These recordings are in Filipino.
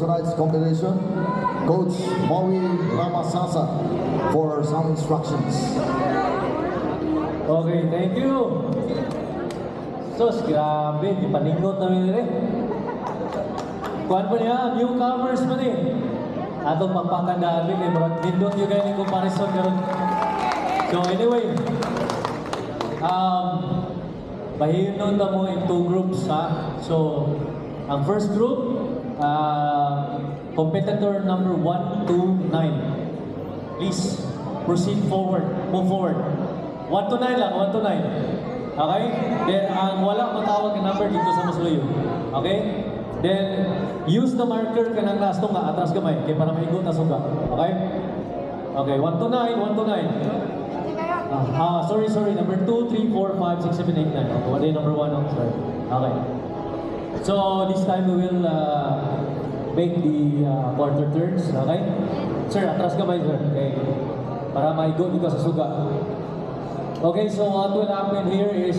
tonight's competition, Coach Maui Ramasasa, for some instructions. Okay, thank you. Sos, grabe, di paningot namin rin. Kuhan pa niya, newcomers pa rin. Atong pagpakandaan rin, marag nindot yung ganyan comparison karon. So anyway, pahinon na mo in two groups, ha? So, ang first group, competitor number 1 to 9. Please, proceed forward, move forward. 1 to 9 lang, 1 to 9. Okay? Then, ang wala matawag na number dito sa Masluyo. Okay? Then, use the marker ka ng last nga, atras gamay, kaya para maigot na suga. Okay? Okay, 1 to 9, 1 to 9. Sorry, number 2, 3, 4, 5, 6, 7, 8, 9. Okay, what day number 1? Sorry. Okay. So, this time we will make the quarter turns. Okay? Sir, atras gamay, sir. Okay. Para maigot dito sa suga. Okay, so what will happen here is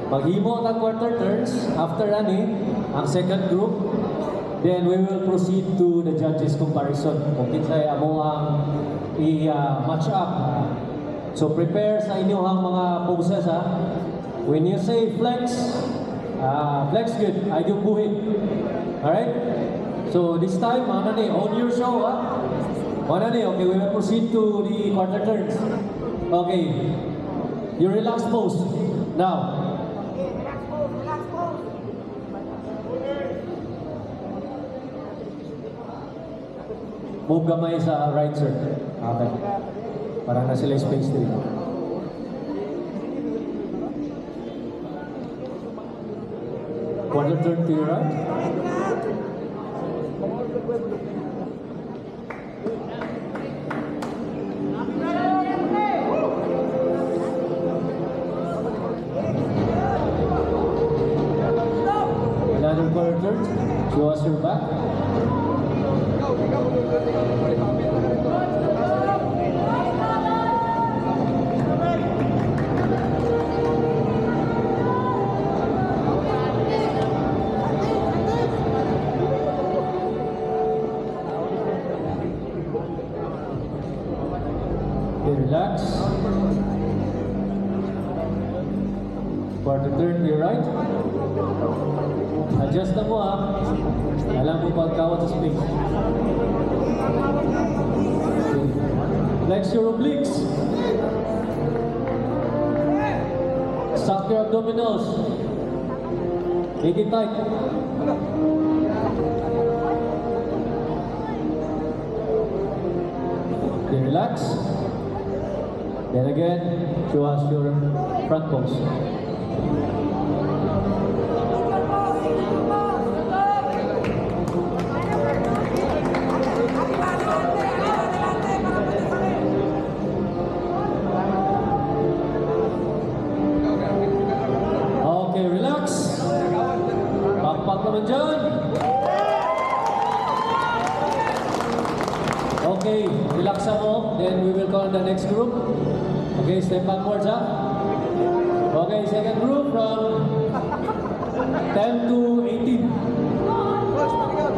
maghimo ng quarter turns after running ang second group, then we will proceed to the judges comparison kung kinsay amo ang i-match up. So prepare sa inyong mga poses, ha. When you say flex, flex good, ay yung buhit. Alright? So this time, on your show, ha. Okay, we will proceed to the quarter turns. Okay. You relax pose. Now. Move gamay sa right, sir. Okay. Para na sila space din. Quarter turn to your right. Another quarter turn. Show us your back. Relax. Quarter turn to your right. Adjust na mo, ha. Alam mo pagkawat sa space. Flex your obliques. Suck your abdominals. Make it tight. Okay, relax. Then again, show us your front pose. Okay, relax. Pakpak naman dyan. Okay, relax ako. Then we will call the next group. Okay, step backwards, ha? Okay, second group from 10 to 18.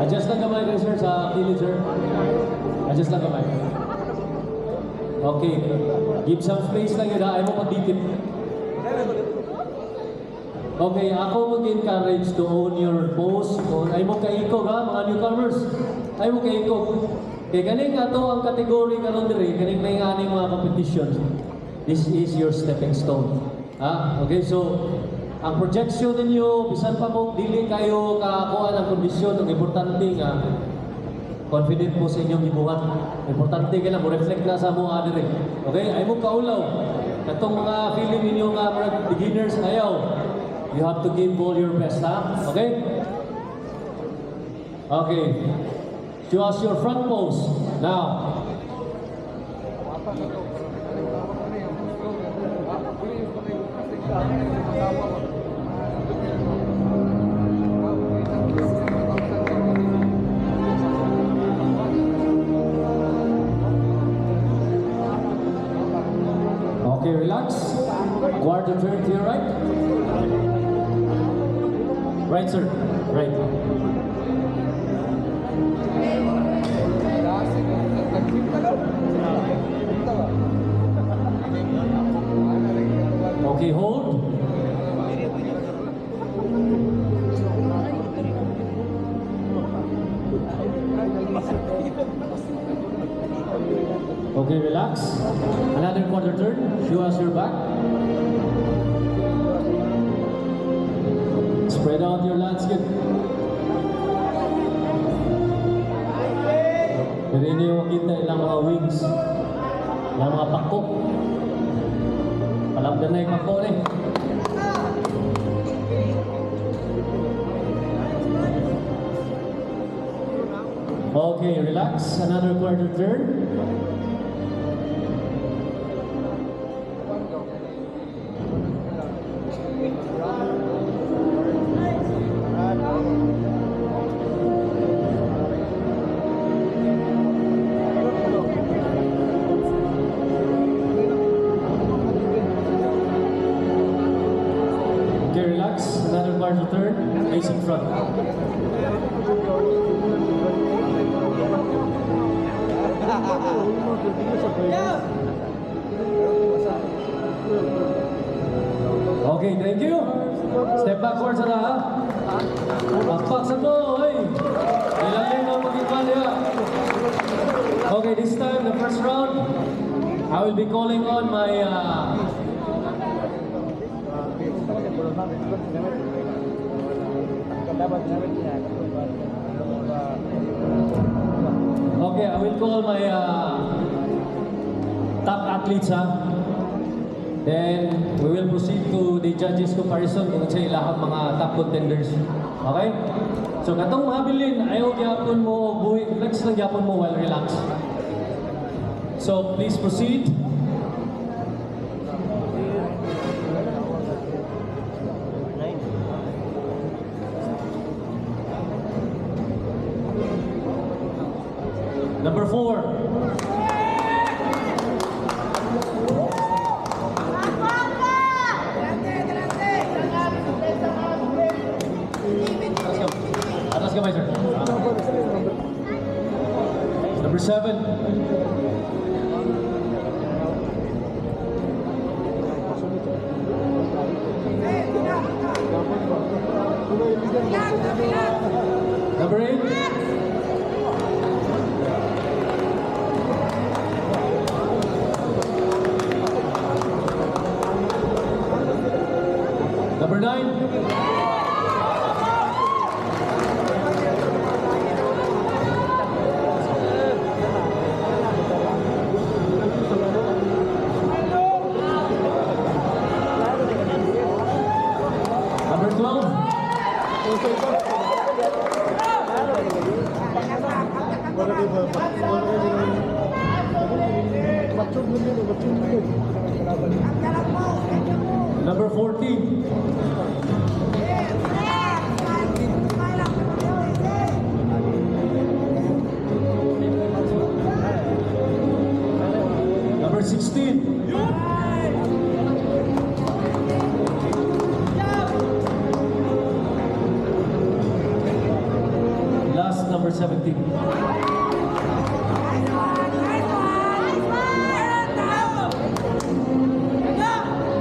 Adjust lang kamay kayo, sir, sa kilid, sir. Adjust lang kamay. Okay, give some space lang yun, ha? Ayaw mo pagdikit. Okay, ako mag-encourage to own your pose. Ayaw mo kaikog, ha, mga newcomers? Ayaw mo kaikog. Kaya ganing ato ang kategory karon diri, ganing may aning mga competition. This is your stepping stone. Okay, so ang projection ninyo, bisan pa mo dili kayo kakakuha ng kondisyon, ang importante nga confident po sa inyong gibuhat. Importante ka na mo reflect na sa mga diri. Okay, ay mo kaulaw. Katong mga feeling ninyo nga mga beginners ayaw. You have to give all your best, ha? Okay? Okay. Show us your front pose. Now. Okay, relax. Quarter turn to your right. Right, sir. Right. Okay, relax. Another quarter turn. Show us your back. Spread out your landscape. Pero hindi mo makita ilang mga wings. Ilang mga pako. Palagdan na yung pako na eh. Okay, relax. Another quarter turn. Okay, relax. Another quarter turn. Facing front. Okay, thank you. Step backwards na ha. Pakpak sa to, hey. Ilalim ang mag-ipan niya. Okay, this time, the first round, I will be calling on my okay, I will call my top athletes ha. Then we will proceed to the judges comparison kung sa ilahang mga top contenders. Okay? So katong habilin, ayaw gyapon mo buhi, flex lang gyapon mo while relax. So please proceed. Number 4. Atas kamay, sir. Number 7. Number 8. Number 9. Number 12. Number 14. Number 16. Last, number 17.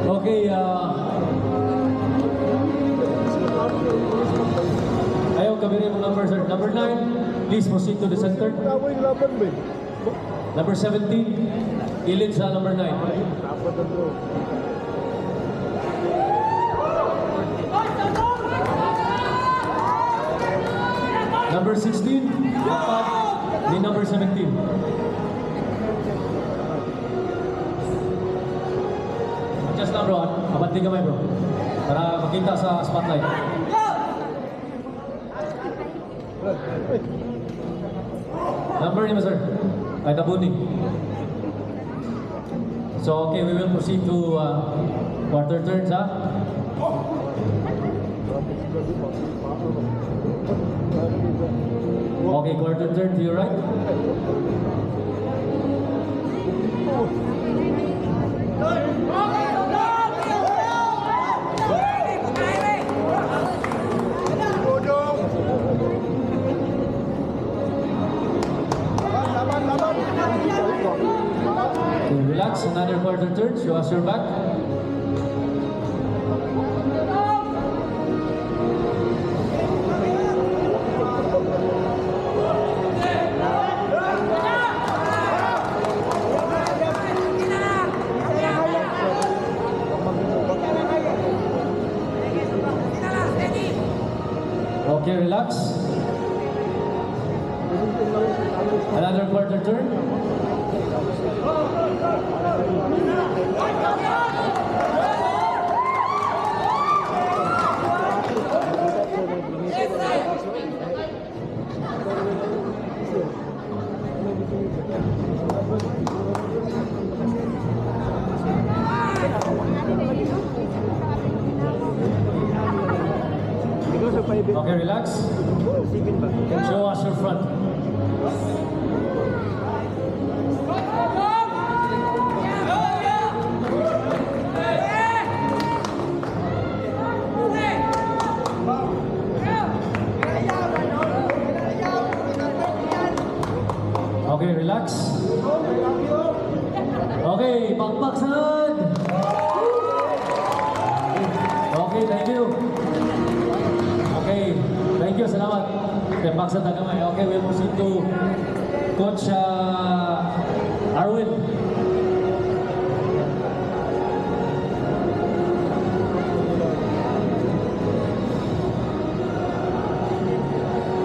Okay, ayaw kami rin yung number, sir. Number 9, please proceed to the center. Number 17, ilid sa number 9. Number 16, dapat ni number 17. Adjust lang bro, abanti kamay bro. Para makita sa spotlight. Number ni sir, ay tabuni. So okay, we will proceed to quarter turns ha. Okay, quarter turn to your right. Okay, relax, another quarter turn, show us your back. Another quarter turn. Okay, relax. Show us your front. Okay, relax. Okay, pakpaksan. Okay, thank you. Okay, thank you, salamat. Pakpaksan na naman. Okay, we'll proceed to Coach Arwin.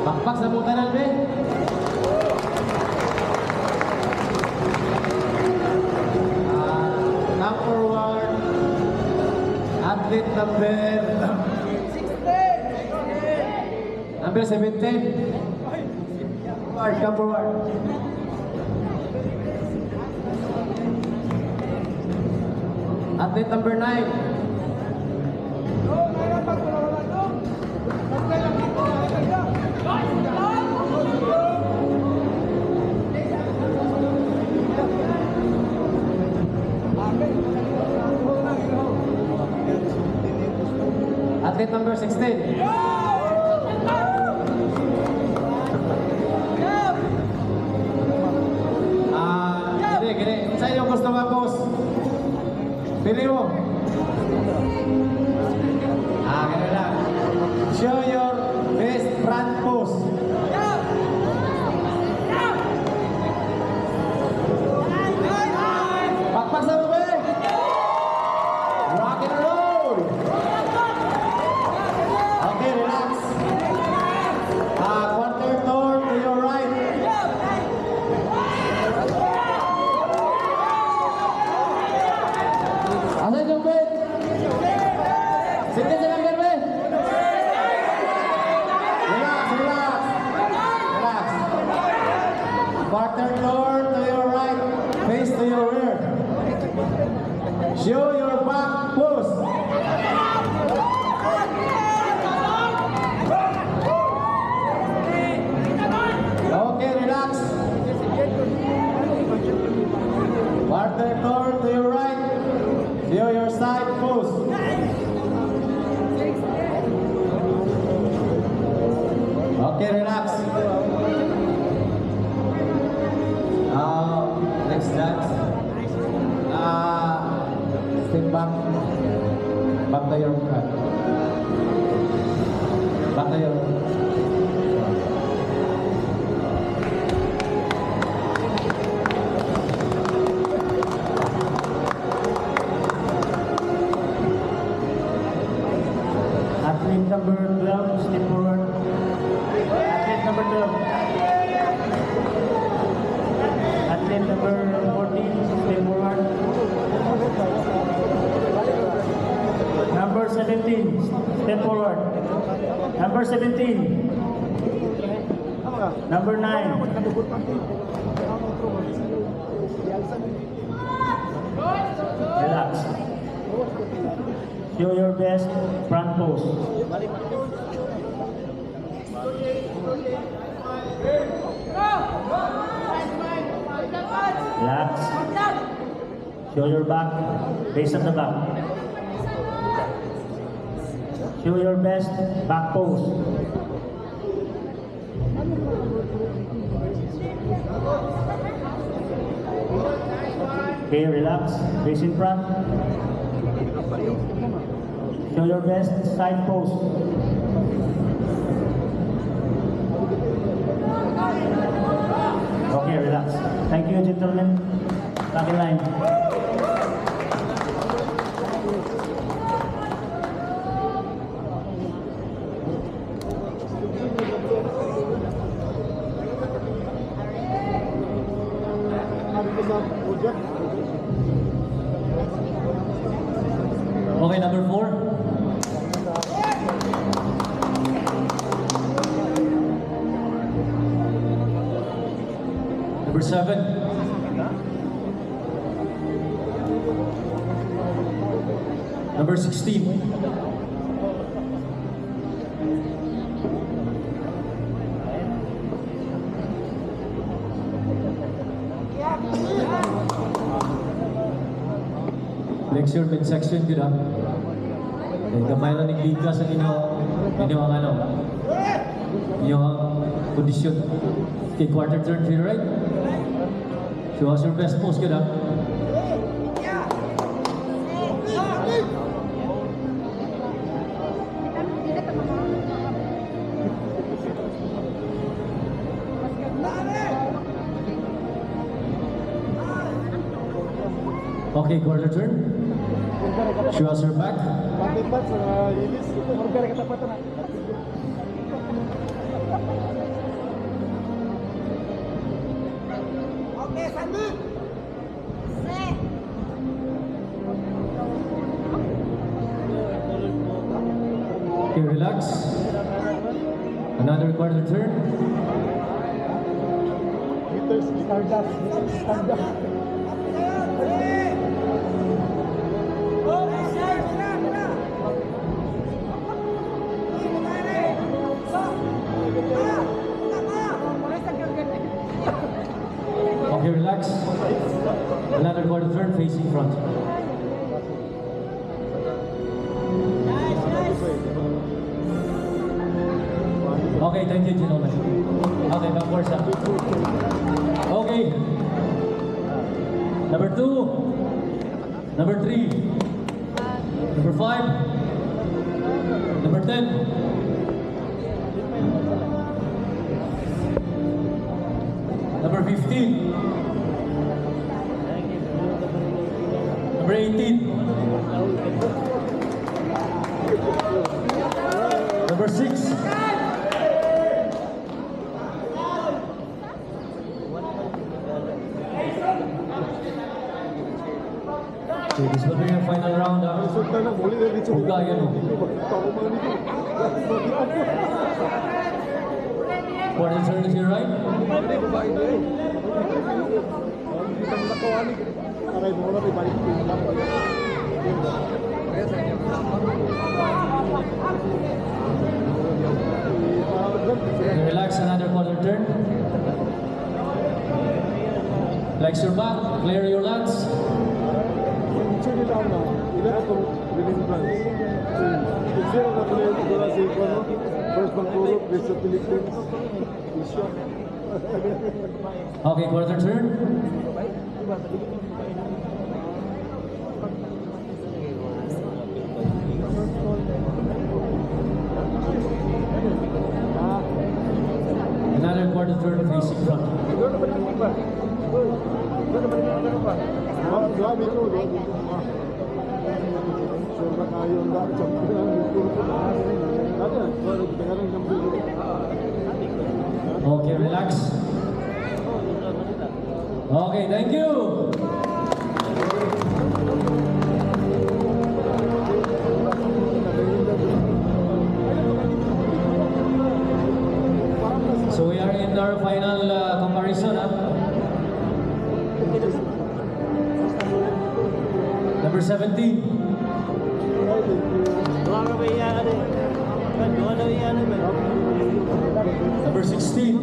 Pakpak sa mong tanan, be. Come forward. Athlete number 17. Come forward. Athlete number 9. Athlete number 16. Gini, sa inyo gusto nga, boss. Pili mo. Gano lang. Show your best front pose. Pakpak sa mga. Rock and roll. Okay, relax. Quarter turn to your right. Asan yung bed? Sige sa number bed. Relax, relax. Relax. Quarter turn to your right. Face to your rear. Show your back pose. Okay, relax. Quarter turn to your right. Show your side pose. Okay, relax. Next dance. Step back. Back to your front. Back to your Athlete number 12, step forward. Athlete number 12. Athlete number 14, step forward. Number 17, step forward. Number 17. Number 9. Relax. Show your best front pose. Relax. Show your back, face at the back. Show your best back pose. Okay, relax, face in front. Show your best side pose. Okay, relax. Thank you, gentlemen. Back in line. Okay, number 4. Number 7. Number 16. Lecture midsection good ah. Gamay lang ng liga sa inyong ano. Inyong kondisyon. Okay, quarter turn to your right. Show us your best pose good ah. Okay, quarter turn. Show us your back. Okay, relax. Another quarter turn. Okay, relax. Another quarter turn facing front. Okay, thank you, gentlemen. Okay, backwards up. Okay. Number 2. Number 3. Number 5. Number 10. Number 15. Number 18. Number 6. Okay, this will be your final round. Buka yan o. Quarter turn to your right. Relax, another quarter turn. Flex your back, clear your lats. Okay, quarter turn. Another quarter turn facing front. Okay, relax. Okay, thank you. So we are in our final comparison. Number 17. Number 16.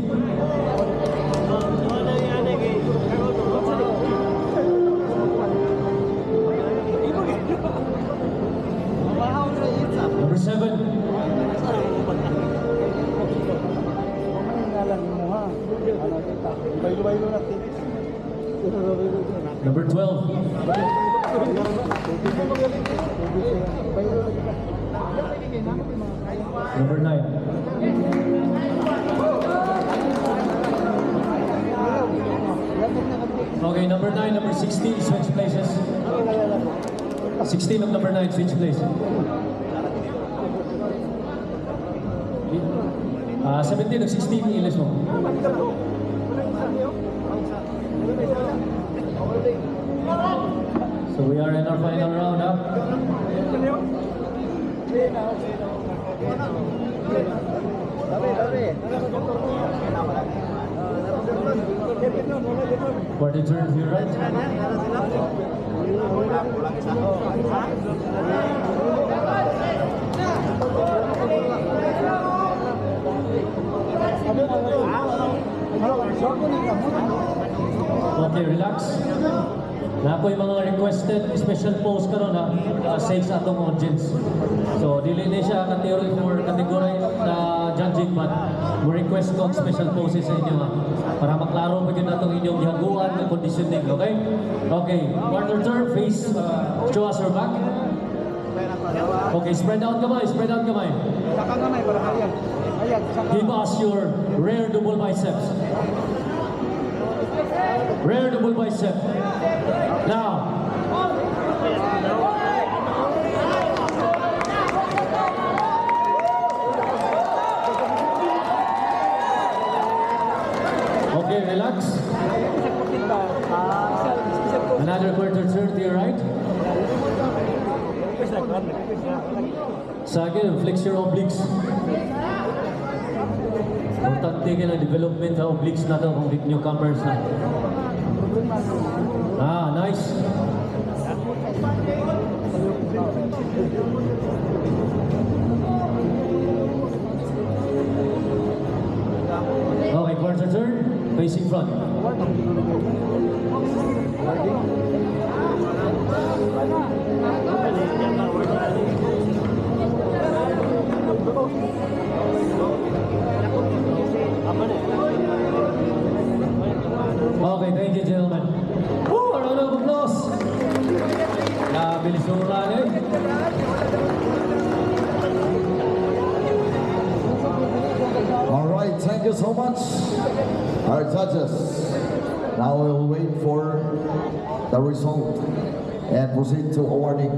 Number 7. Number 12. Number 9. Okay, number 9, number 16, switch places. 16 of number 9, switch place. 17 of 16, ilis mo. our final round, ha? Quarter turn to your right. Okay, relax. Na ako yung mga requested special pose karon ha, save sa atong audience. So, dili na siya category na judging, but we request ko ang special poses sa inyo ha, para maklaro mo yun natong inyong gihaguan ng conditioning, okay? Okay, quarter turn, face, show us your back. Okay, spread out kamay, spread out kamay. Give us your rear double biceps. Rear double bicep. Now. Okay, relax. Another quarter turn to your right. Second, flex your obliques. Importante ka na development sa obliques na ito kung newcomers na. Ah, nice. Okay, quarter turn, facing front. Okay, thank you, gentlemen. Woo! A round of applause. Nabilisuran eh. All right, thank you so much, our judges. Now we'll wait for the result and proceed to awarding